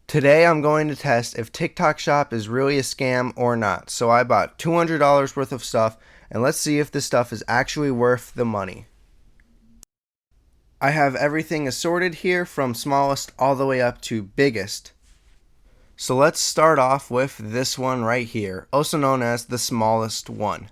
Today I'm going to test if TikTok Shop is really a scam or not. So I bought $200 worth of stuff, and let's see if this stuff is actually worth the money. I have everything assorted here from smallest all the way up to biggest. So let's start off with this one right here, also known as the smallest one.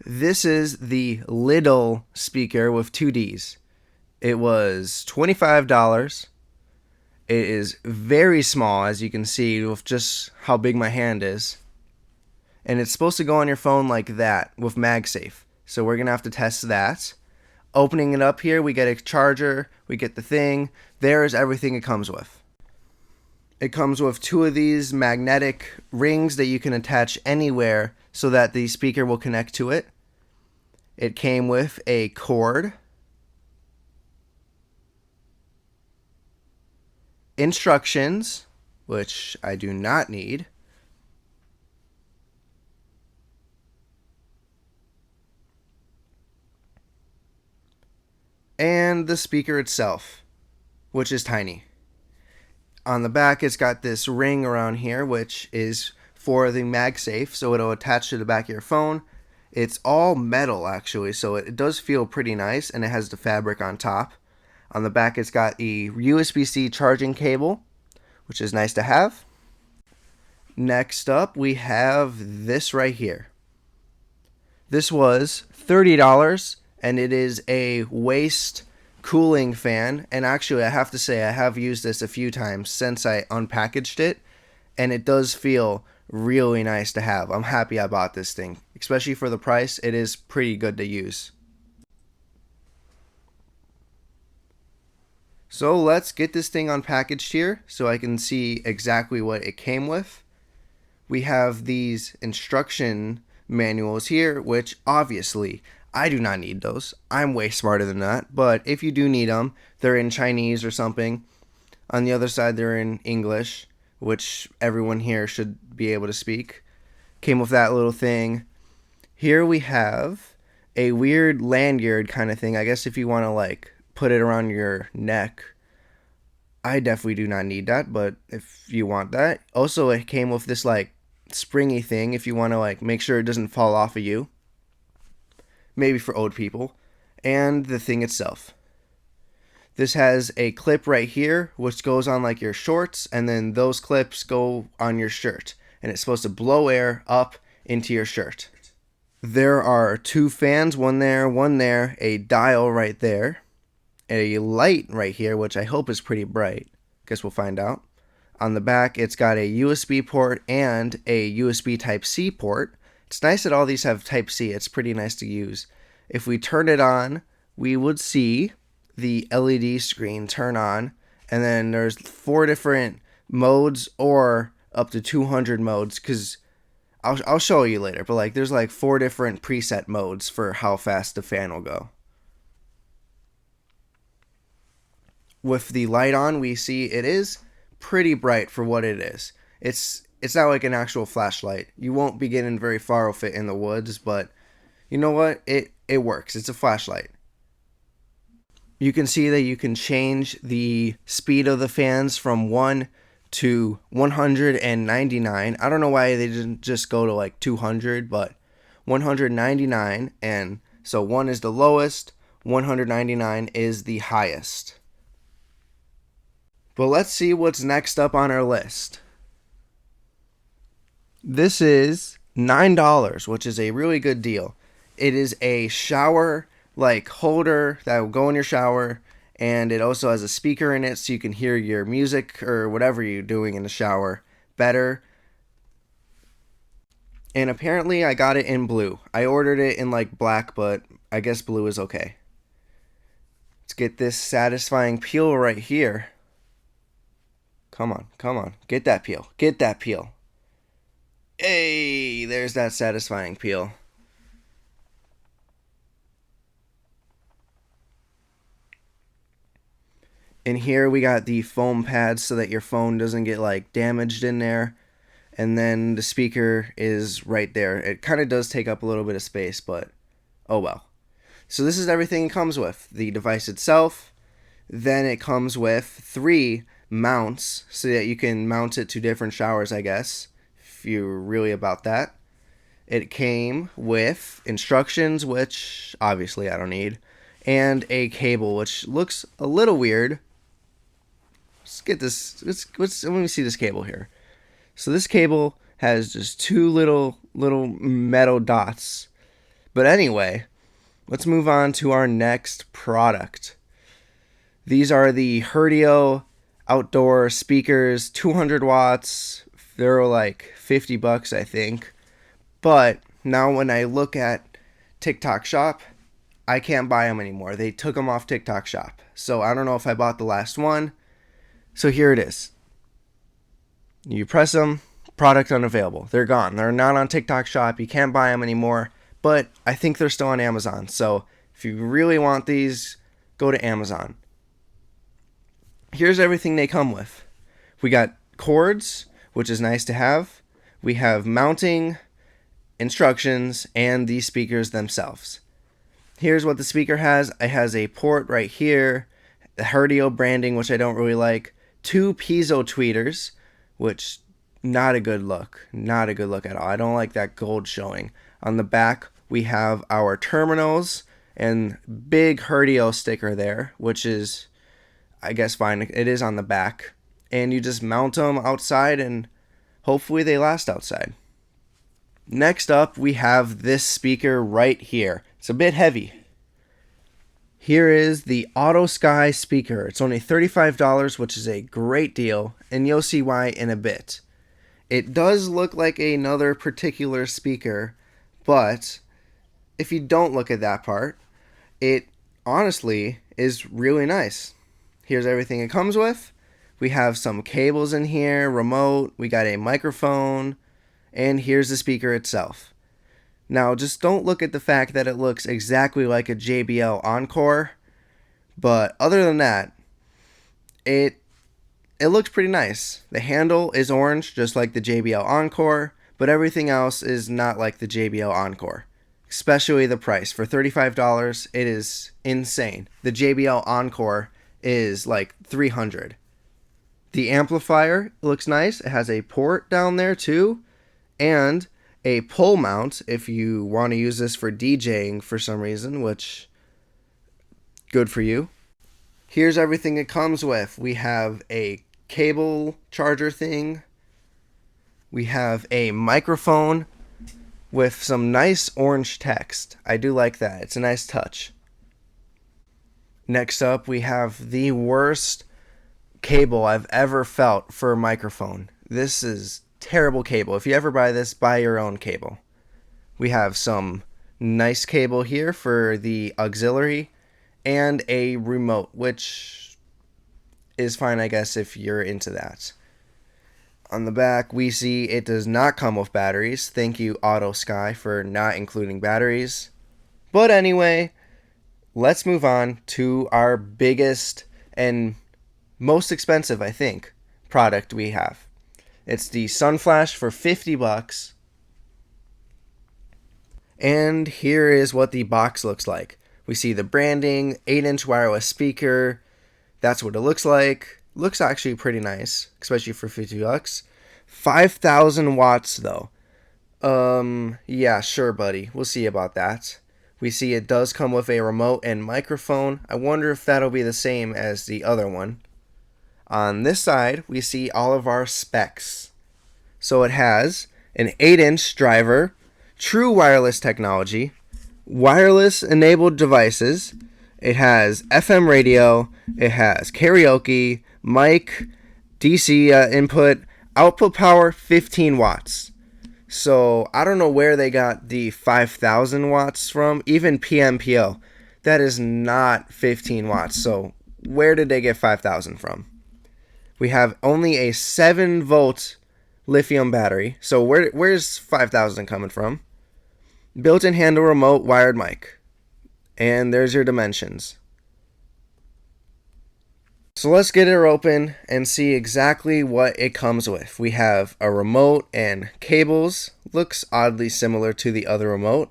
This is the Lidl speaker with two Ds. It was $25. It is very small, as you can see with just how big my hand is. And it's supposed to go on your phone like that with MagSafe. So we're going to have to test that. Opening it up here, we get a charger, we get the thing. There is everything it comes with. It comes with two of these magnetic rings that you can attach anywhere so that the speaker will connect to it. It came with a cord, instructions, which I do not need, and the speaker itself, which is tiny. On the back, it's got this ring around here, which is for the MagSafe, so it'll attach to the back of your phone. It's all metal, actually, so it does feel pretty nice, and it has the fabric on top. On the back, it's got a USB-C charging cable, which is nice to have. Next up, we have this right here. This was $30, and it is a waist cooling fan. And actually, I have to say, I have used this a few times since I unpackaged it, and it does feel really nice to have. I'm happy I bought this thing, especially for the price. It is pretty good to use. So let's get this thing unpackaged here so I can see exactly what it came with. We have these instruction manuals here, which obviously I do not need those. I'm way smarter than that. But if you do need them, they're in Chinese or something. On the other side, they're in English, which everyone here should be able to speak. Came with that little thing. Here we have a weird lanyard kind of thing. I guess if you want to like put it around your neck. I definitely do not need that, but if you want that. Also, it came with this like springy thing if you want to like make sure it doesn't fall off of you. Maybe for old people. And the thing itself. This has a clip right here which goes on like your shorts, and then those clips go on your shirt, and it's supposed to blow air up into your shirt. There are two fans, one there, a dial right there, a light right here, which I hope is pretty bright. Guess we'll find out. On the back, it's got a USB port and a USB Type-C port. It's nice that all these have Type-C. It's pretty nice to use. If we turn it on, we would see the LED screen turn on, and then there's 4 different modes or up to 200 modes, because I'll show you later, but like there's like 4 different preset modes for how fast the fan will go. With the light on, we see it is pretty bright for what it is. It's not like an actual flashlight. You won't be getting very far with it in the woods, but you know what? It works. It's a flashlight. You can see that you can change the speed of the fans from 1 to 199. I don't know why they didn't just go to like 200, but 199, and so 1 is the lowest, 199 is the highest. But let's see what's next up on our list. This is $9, which is a really good deal. It is a shower like holder that will go in your shower, and it also has a speaker in it so you can hear your music or whatever you're doing in the shower better. And apparently I got it in blue. I ordered it in like black, but I guess blue is okay. Let's get this satisfying peel right here. Come on. Get that peel. Hey, there's that satisfying peel. In here we got the foam pads so that your phone doesn't get like damaged in there. And then the speaker is right there. It kind of does take up a little bit of space, but oh well. So this is everything it comes with. The device itself. Then it comes with 3 mounts so that you can mount it to different showers, I guess, if you're really about that. It came with instructions, which obviously I don't need, and a cable, which looks a little weird. Let's get this. Let me see this cable here. So this cable has just two little metal dots. But anyway, let's move on to our next product. These are the Herdio outdoor speakers, 200 watts. They're like $50, I think. But now when I look at TikTok Shop, I can't buy them anymore. They took them off TikTok Shop. So I don't know if I bought the last one. So here it is. You press them, product unavailable. They're gone. They're not on TikTok Shop. You can't buy them anymore. But I think they're still on Amazon. So if you really want these, go to Amazon. Here's everything they come with. We got cords, which is nice to have. We have mounting, instructions, and the speakers themselves. Here's what the speaker has. It has a port right here, the Herdio branding, which I don't really like, 2 piezo tweeters, which not a good look. Not a good look at all. I don't like that gold showing. On the back, we have our terminals and big Herdio sticker there, which is, I guess, fine. It is on the back. And you just mount them outside and hopefully they last outside. Next up, we have this speaker right here. It's a bit heavy. Here is the AutoSky speaker. It's only $35, which is a great deal, and you'll see why in a bit. It does look like another particular speaker, but if you don't look at that part, it honestly is really nice. Here's everything it comes with. We have some cables in here, remote, we got a microphone, and here's the speaker itself. Now, just don't look at the fact that it looks exactly like a JBL Encore, but other than that, it looks pretty nice. The handle is orange, just like the JBL Encore, but everything else is not like the JBL Encore. Especially the price. For $35, it is insane. The JBL Encore is like $300. The amplifier looks nice. It has a port down there too, and a pole mount if you want to use this for DJing for some reason, which good for you. Here's everything it comes with. We have a cable charger thing. We have a microphone with some nice orange text. I do like that. It's a nice touch. Next up, we have the worst cable I've ever felt for a microphone. This is terrible cable. If you ever buy this, buy your own cable. We have some nice cable here for the auxiliary and a remote, which is fine, I guess, if you're into that. On the back, we see it does not come with batteries. Thank you, AutoSky, for not including batteries. But anyway, let's move on to our biggest and most expensive, I think, product we have. It's the Sunflash for $50. And here is what the box looks like. We see the branding, 8-inch wireless speaker. That's what it looks like. Looks actually pretty nice, especially for $50. 5,000 watts though. Yeah, sure, buddy. We'll see about that. We see it does come with a remote and microphone. I wonder if that'll be the same as the other one. On this side, we see all of our specs. So it has an 8-inch driver, true wireless technology, wireless enabled devices. It has FM radio. It has karaoke, mic, DC input, output power 15 watts. So I don't know where they got the 5,000 watts from. Even PMPO, that is not 15 watts. So where did they get 5,000 from? We have only a 7-volt lithium battery. So where's 5,000 coming from? Built-in handle remote wired mic. And there's your dimensions. So let's get her open and see exactly what it comes with. We have a remote and cables. Looks oddly similar to the other remote.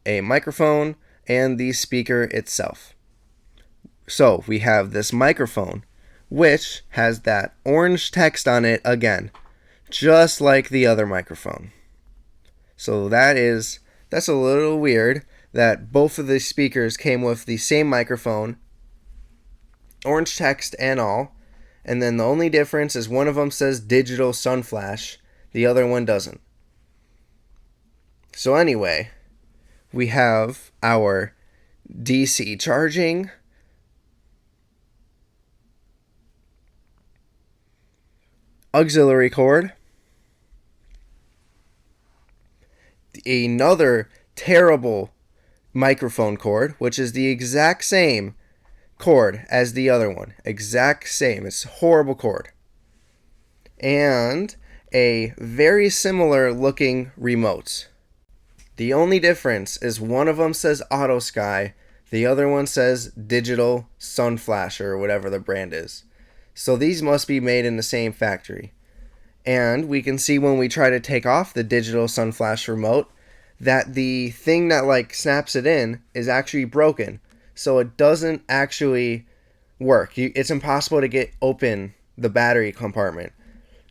A microphone and the speaker itself. So we have this microphone, which has that orange text on it again, just like the other microphone. So that's a little weird that both of the speakers came with the same microphone, orange text and all, and then the only difference is one of them says digital sun flash, the other one doesn't. So anyway, we have our DC charging, auxiliary cord, another terrible microphone cord, which is the exact same cord as the other one. Exact same. It's a horrible cord. And a very similar looking remote. The only difference is one of them says Auto Sky, the other one says Digital Sun Flash or whatever the brand is. So these must be made in the same factory. And we can see when we try to take off the Digital Sun Flash remote that the thing that like snaps it in is actually broken. So it doesn't actually work. It's impossible to get open the battery compartment.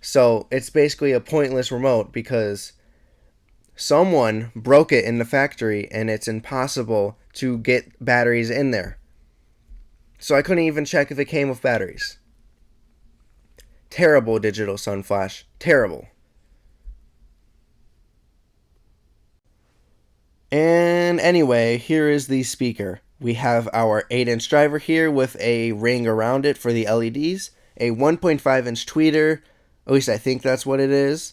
So it's basically a pointless remote because someone broke it in the factory and it's impossible to get batteries in there. So I couldn't even check if it came with batteries. Terrible Digital Sun Flash. Terrible. And anyway, here is the speaker. We have our 8-inch driver here with a ring around it for the LEDs, a 1.5-inch tweeter, at least I think that's what it is.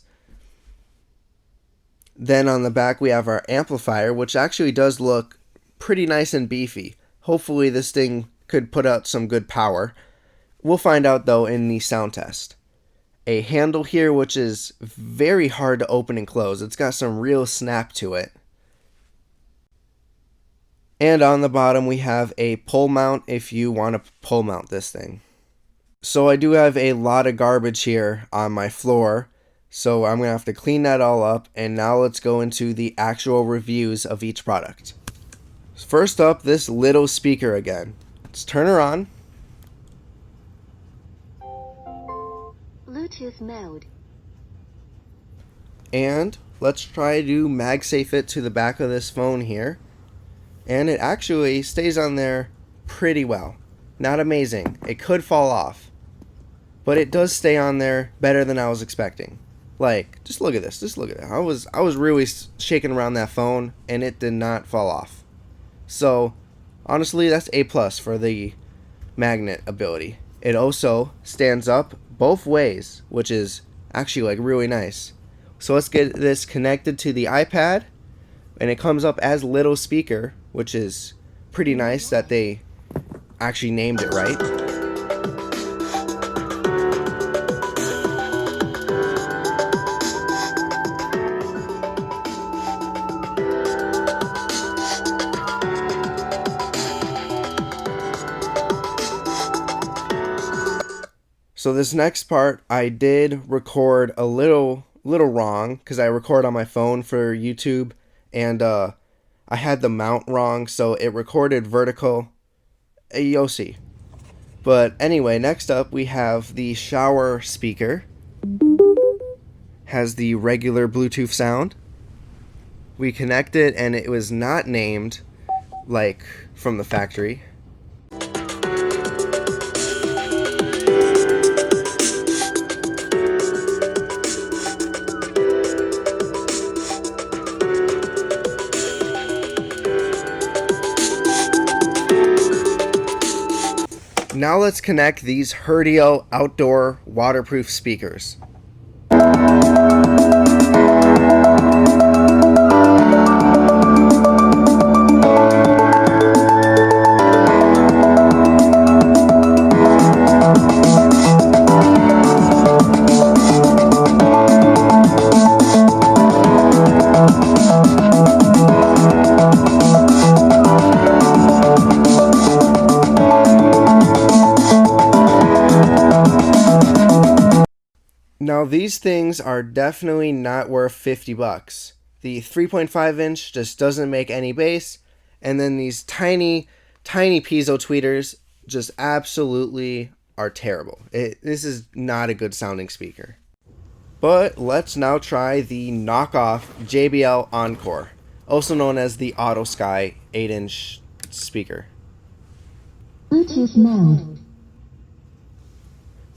Then on the back we have our amplifier, which actually does look pretty nice and beefy. Hopefully this thing could put out some good power. We'll find out though in the sound test. A handle here which is very hard to open and close. It's got some real snap to it. And on the bottom we have a pole mount if you want to pole mount this thing. So I do have a lot of garbage here on my floor, so I'm going to have to clean that all up, and now let's go into the actual reviews of each product. First up, this little speaker again. Let's turn her on. Bluetooth mode. And let's try to MagSafe it to the back of this phone here. And it actually stays on there pretty well. Not amazing. It could fall off. But it does stay on there better than I was expecting. Like, just look at this. Just look at it. I was really shaking around that phone and it did not fall off. So, honestly, that's A+ for the magnet ability. It also stands up both ways, which is actually like really nice. So let's get this connected to the iPad, and it comes up as little speaker, which is pretty nice that they actually named it right. So this next part, I did record a little wrong because I record on my phone for YouTube, and I had the mount wrong, so it recorded vertical. You'll see. But anyway, next up we have the shower speaker. Has the regular Bluetooth sound. We connect it, and it was not named like from the factory. Now let's connect these Herdio outdoor waterproof speakers. Now these things are definitely not worth $50. The 3.5 inch just doesn't make any bass, and then these tiny piezo tweeters just absolutely are terrible. This is not a good sounding speaker. But let's now try the knockoff JBL Encore, also known as the AutoSky 8-inch speaker. Bluetooth mode.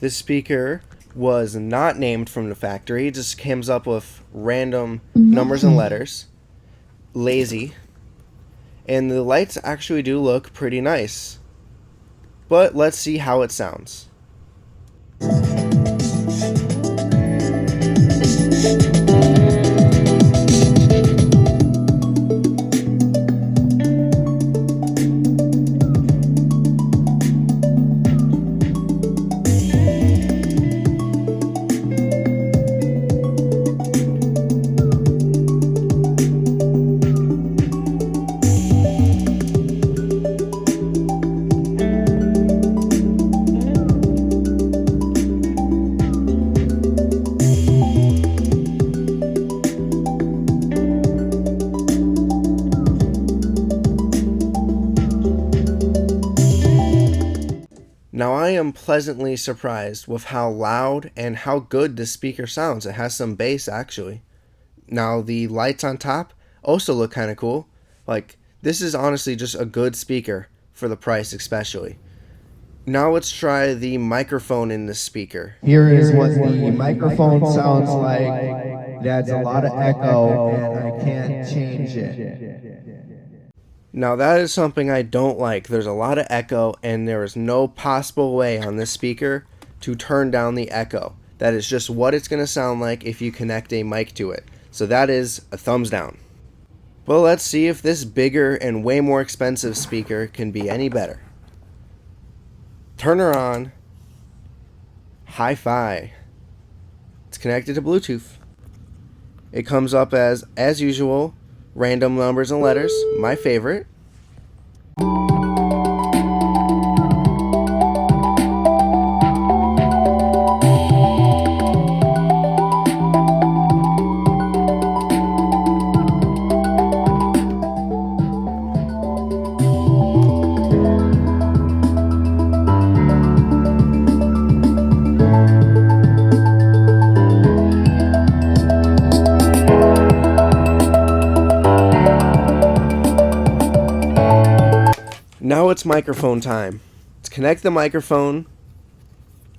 This speaker was not named from the factory. It just comes up with random numbers and letters. Lazy. And the lights actually do look pretty nice. But let's see how it sounds. Now I am pleasantly surprised with how loud and how good this speaker sounds. It has some bass actually. Now the lights on top also look kind of cool. Like, this is honestly just a good speaker for the price especially. Now let's try the microphone in this speaker. Here is what the microphone sounds like. It adds a lot of echo and I can't change it. Now that is something I don't like. There's a lot of echo and there is no possible way on this speaker to turn down the echo. That is just what it's going to sound like if you connect a mic to it. So that is a thumbs down. Well, let's see if this bigger and way more expensive speaker can be any better. Turn her on. Hi-Fi. It's connected to Bluetooth. It comes up as usual, random numbers and letters, my favorite. Now it's microphone time. Let's connect the microphone.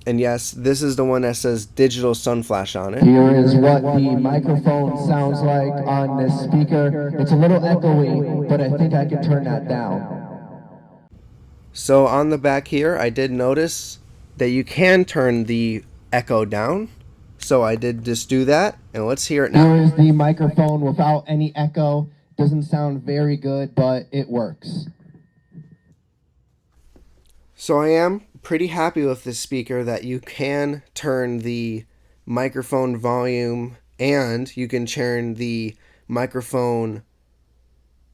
And yes, this is the one that says digital sun flash on it. Here is what the microphone sounds like on this speaker. It's a little echoey, but I think I can turn that down. So on the back here, I did notice that you can turn the echo down. So I did just do that, and let's hear it now. Here is the microphone without any echo. Doesn't sound very good, but it works. So I am pretty happy with this speaker that you can turn the microphone volume and you can turn the microphone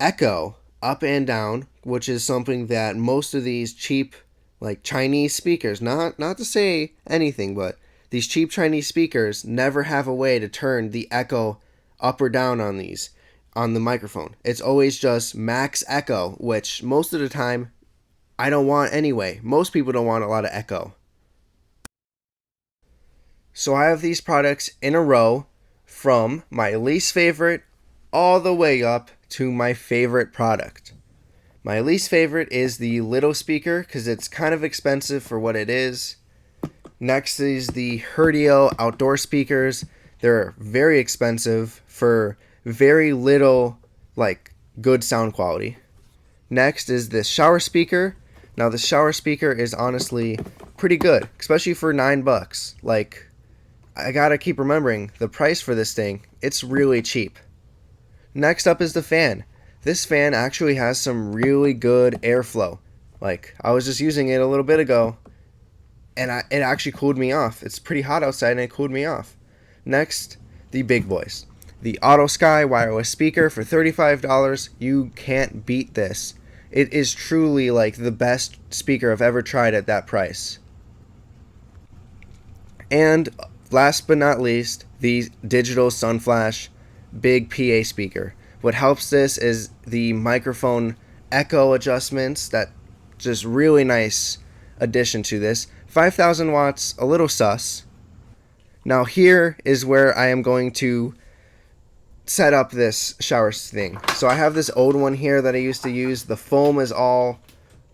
echo up and down, which is something that most of these cheap, like Chinese speakers, not to say anything, but these cheap Chinese speakers never have a way to turn the echo up or down on the microphone. It's always just max echo, which most of the time I don't want anyway. Most people don't want a lot of echo. So I have these products in a row from my least favorite all the way up to my favorite product. My least favorite is the little speaker because it's kind of expensive for what it is. Next is the Herdio outdoor speakers. They're very expensive for very little, like, good sound quality. Next is this shower speaker. Now the shower speaker is honestly pretty good, especially for $9. Like, I gotta keep remembering the price for this thing. It's really cheap. Next up is the fan. This fan actually has some really good airflow. Like, I was just using it a little bit ago, and it actually cooled me off. It's pretty hot outside and it cooled me off. Next, the big boys. The AutoSky wireless speaker for $35. You can't beat this. It is truly like the best speaker I've ever tried at that price. And last but not least, the digital Sunflash big PA speaker. What helps this is the microphone echo adjustments. That just really nice addition to this. 5,000 watts, a little sus. Now here is where I am going to set up this shower thing. So I have this old one here that I used to use. The foam is all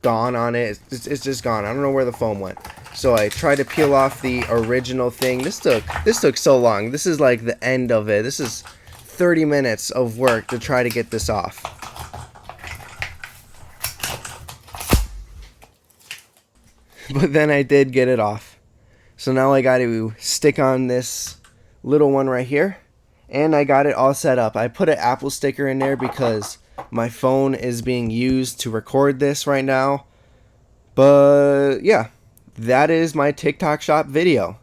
gone on it. It's just gone. I don't know where the foam went. So I tried to peel off the original thing. This took so long. This is like the end of it. This is 30 minutes of work to try to get this off. But then I did get it off. So now I got to stick on this little one right here. And I got it all set up. I put an Apple sticker in there because my phone is being used to record this right now. But yeah, that is my TikTok shop video.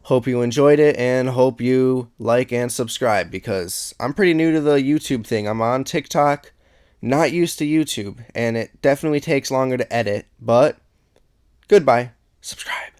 Hope you enjoyed it and hope you like and subscribe because I'm pretty new to the YouTube thing. I'm on TikTok, not used to YouTube, and it definitely takes longer to edit, but goodbye. Subscribe.